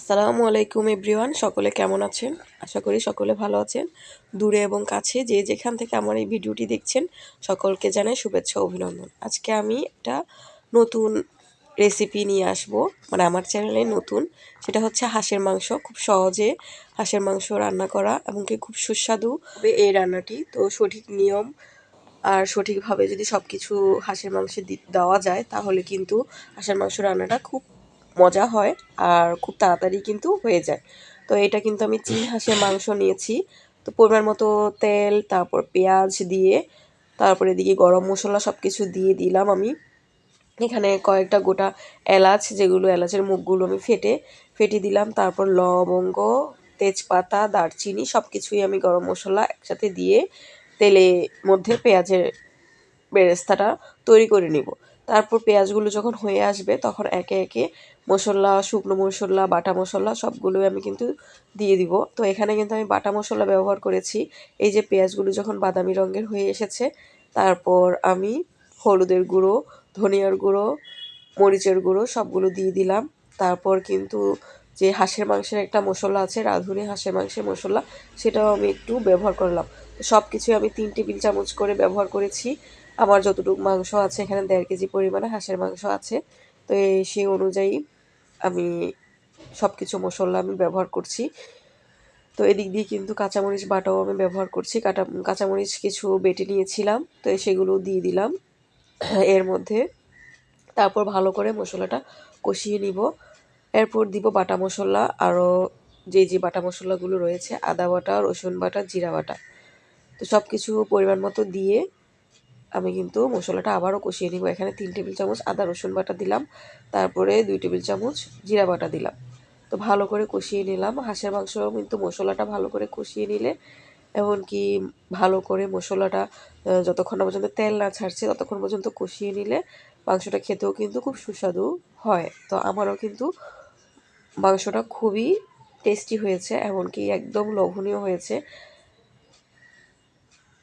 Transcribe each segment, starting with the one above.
আসসালামু আলাইকুম এভরিওয়ান, সকলে কেমন আছেন? আশা করি সকলে ভালো আছেন। দূরে এবং কাছে যে যেখান থেকে আমার এই ভিডিওটি দেখছেন সকলকে জানাই শুভেচ্ছা অভিনন্দন। আজকে আমি একটা নতুন রেসিপি নিয়ে আসব, মানে আমার চ্যানেলে নতুন। সেটা হচ্ছে হাঁসের মাংস। খুব সহজে হাঁসের মাংস রান্না করা এবং কি খুব সুস্বাদু হবে এই রান্নাটি। তো সঠিক নিয়ম আর সঠিকভাবে যদি সব কিছু হাঁসের মাংসে দেওয়া যায় তাহলে কিন্তু হাঁসের মাংস রান্নাটা খুব মজা হয় আর খুব তাড়াতাড়ি কিন্তু হয়ে যায়। তো এটা কিন্তু আমি চিন হাঁসের মাংস নিয়েছি। তো পরিমাণ মতো তেল, তারপর পেঁয়াজ দিয়ে, তারপরে এদিকে গরম মশলা সব কিছু দিয়ে দিলাম আমি। এখানে কয়েকটা গোটা এলাচ, যেগুলো এলাচের মুখগুলো আমি ফেটে দিলাম। তারপর লবঙ্গ, তেজপাতা, দারচিনি সব কিছুই আমি গরম মশলা একসাথে দিয়ে তেলের মধ্যে পেঁয়াজের বেরেস্তাটা তৈরি করে নিব। তারপর পেঁয়াজগুলো যখন হয়ে আসবে তখন একে একে মশলা, শুকনো মশলা, বাটা মশলা সবগুলোই আমি কিন্তু দিয়ে দিব। তো এখানে কিন্তু আমি বাটা মশলা ব্যবহার করেছি। এই যে পেঁয়াজগুলো যখন বাদামি রঙের হয়ে এসেছে, তারপর আমি হলুদের গুঁড়ো, ধনিয়ার গুঁড়ো, মরিচের গুঁড়ো সবগুলো দিয়ে দিলাম। তারপর কিন্তু যে হাঁসের মাংসের একটা মশলা আছে, রাঁধুনি হাঁসের মাংসের মশলা, সেটাও আমি একটু ব্যবহার করলাম। সব কিছুই আমি 3 টেবিল চামচ করে ব্যবহার করেছি। আমার যতটুকু মাংস আছে, এখানে 1.5 কেজি পরিমাণে হাঁসের মাংস আছে। তো সেই অনুযায়ী আমি সব কিছু মশলা আমি ব্যবহার করছি। তো এদিক দিয়ে কিন্তু কাঁচামরিচ বাটাও আমি ব্যবহার করছি। কাঁচামরিচ কিছু বেটে নিয়েছিলাম, তো সেগুলো দিয়ে দিলাম এর মধ্যে। তারপর ভালো করে মশলাটা কষিয়ে নিব। এরপর দিব বাটা মশলা, আরও যে বাটা মশলাগুলো রয়েছে, আদা বাটা, রসুন বাটা, জিরা বাটা। তো সব কিছু পরিমাণ মতো দিয়ে আমি কিন্তু মশলাটা আবারও কষিয়ে নিব। এখানে 3 টেবিল চামচ আদা রসুন বাটা দিলাম, তারপরে 2 টেবিল চামচ জিরা বাটা দিলাম। তো ভালো করে কষিয়ে নিলাম। হাঁসের মাংস কিন্তু মশলাটা ভালো করে কষিয়ে নিলে, এমনকি ভালো করে মশলাটা যতক্ষণ না পর্যন্ত তেল না ছাড়ছে ততক্ষণ পর্যন্ত কষিয়ে নিলে মাংসটা খেতেও কিন্তু খুব সুস্বাদু হয়। তো আমারও কিন্তু মাংসটা খুবই টেস্টি হয়েছে, এমনকি একদম লোভনীয় হয়েছে।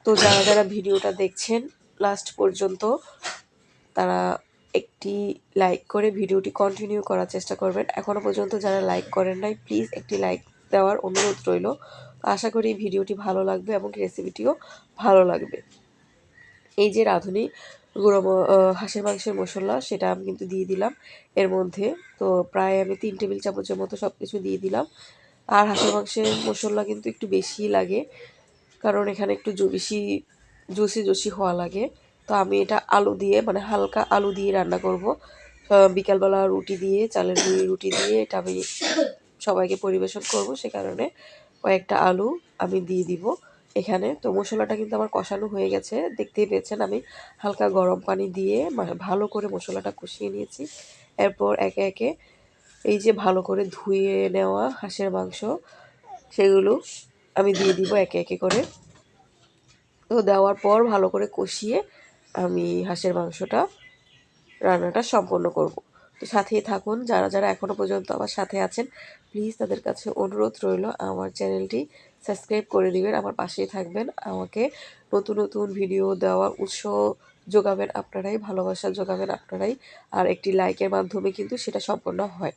তো যারা যারা ভিডিওটা দেখছেন লাস্ট পর্যন্ত, তারা একটি লাইক করে ভিডিওটি কন্টিনিউ করার চেষ্টা করবেন। এখনও পর্যন্ত যারা লাইক করেন নাই, প্লিজ একটি লাইক দেওয়ার অনুরোধ রইল। আশা করি ভিডিওটি ভালো লাগবে এবং রেসিপিটিও ভালো লাগবে। এই যে রাঁধুনি হাঁসের মাংসের মশলা, সেটা আমি কিন্তু দিয়ে দিলাম এর মধ্যে। তো প্রায় আমি 3 টেবিল চামচের মতো সব কিছু দিয়ে দিলাম। আর হাঁসের মাংসের মশলা কিন্তু একটু বেশি লাগে, কারণ এখানে একটু বেশি জুসি হওয়া লাগে। তো আমি এটা আলু দিয়ে, মানে হালকা আলু দিয়ে রান্না করব। বিকালবেলা রুটি দিয়ে, চালের গুঁড়ি রুটি দিয়ে এটা আমি সবাইকে পরিবেশন করব, সে কারণে কয়েকটা আলু আমি দিয়ে দিব এখানে। তো মশলাটা কিন্তু আমার কষানো হয়ে গেছে, দেখতেই পেয়েছেন। আমি হালকা গরম পানি দিয়ে ভালো করে মশলাটা কষিয়ে নিয়েছি। এরপর একে একে এই যে ভালো করে ধুয়ে নেওয়া হাঁসের মাংস, সেগুলো আমি দিয়ে দিব একে একে করে। তো দেওয়ার পর ভালো করে কষিয়ে আমি হাঁসের মাংসটা রান্নাটা সম্পন্ন করব। তো সাথেই থাকুন। যারা যারা এখনও পর্যন্ত আমার সাথে আছেন, প্লিজ তাদের কাছে অনুরোধ রইল আমার চ্যানেলটি সাবস্ক্রাইব করে দিবেন, আমার পাশেই থাকবেন। আমাকে নতুন নতুন ভিডিও দেওয়ার উৎসাহ যোগাবেন আপনারাই, ভালোবাসা যোগাবেন আপনারাই। আর একটি লাইকের মাধ্যমে কিন্তু সেটা সম্পন্ন হয়।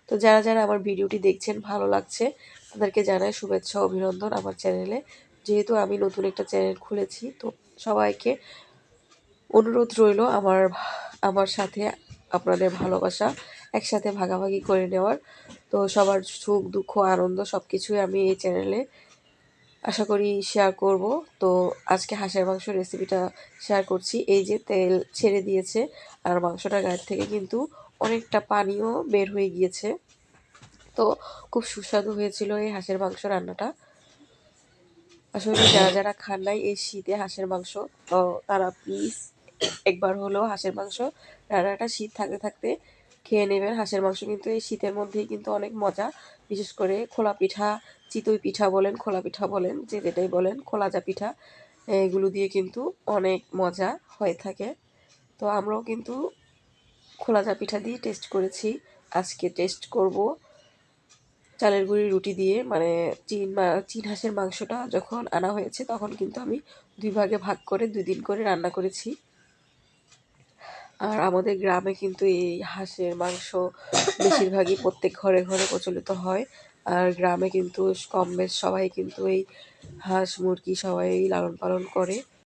তো যারা যারা আমার ভিডিওটি দেখছেন, ভালো লাগছে, তাদেরকে জানাই শুভেচ্ছা অভিনন্দন আমার চ্যানেলে। যেহেতু আমি নতুন একটা চ্যানেল খুলেছি, তো সবাইকে অনুরোধ রইল আমার আমার সাথে আপনাদের ভালোবাসা একসাথে ভাগাভাগি করে নেওয়ার। তো সবার সুখ দুঃখ আনন্দ সব কিছুই আমি এই চ্যানেলে আশা করি শেয়ার করব। তো আজকে হাঁসের মাংস রেসিপিটা শেয়ার করছি। এই যে তেল ছেড়ে দিয়েছে আর মাংসটার গায়ের থেকে কিন্তু অনেকটা পানিও বের হয়ে গিয়েছে। তো খুব সুস্বাদু হয়েছিল এই হাঁসের মাংস রান্নাটা। আসলে যারা যারা খান নাই এই শীতে হাঁসের মাংস, তো তারা প্লিজ একবার হলেও হাঁসের মাংস রান্নাটা শীত থাকতে থাকতে খেয়ে নেবেন। হাঁসের মাংস কিন্তু এই শীতের মধ্যেই কিন্তু অনেক মজা। বিশেষ করে খোলা পিঠা, চিতই পিঠা বলেন, খোলা পিঠা বলেন, যে যেটাই বলেন, খোলাজা পিঠা, এগুলো দিয়ে কিন্তু অনেক মজা হয়ে থাকে। তো আমরাও কিন্তু খোলাজা পিঠা দিয়ে টেস্ট করেছি। আজকে টেস্ট করব চালের গুঁড়ি রুটি দিয়ে। মানে চীন হাঁসের মাংসটা যখন আনা হয়েছে তখন কিন্তু আমি 2 ভাগে ভাগ করে 2 দিন করে রান্না করেছি। আর আমাদের গ্রামে কিন্তু এই হাঁসের মাংস বেশিরভাগই প্রত্যেক ঘরে ঘরে প্রচলিত হয়। আর গ্রামে কিন্তু কম বেশ সবাই কিন্তু এই হাঁস মুরগি সবাই লালন পালন করে।